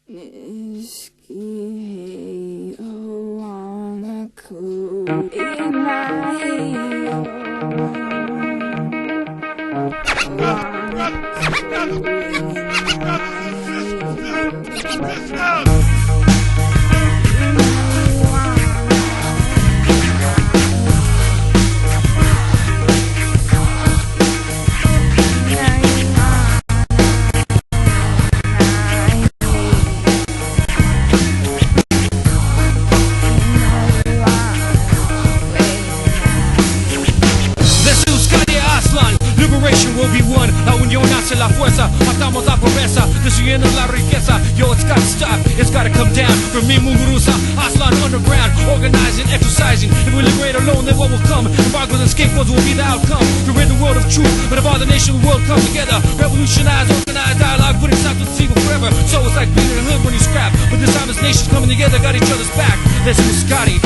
Nisky, oh, wanna cool in my heel. Will be won, la unión hace la fuerza. Matamos la pobreza, destruyendo la riqueza. Yo, it's gotta stop, it's gotta come down. From me, Muguruza, Aslan underground, organizing, exercising. If we liberate alone, then what will come? Embargoes and scapegoats will be the outcome. To rid the world of truth, but if all the nation of the world come together, revolutionize, organize dialogue, putting south to the sea forever. So it's like being in the hood when you scrap, but this time it's nations coming together, got each other's back. Listen to Scotty,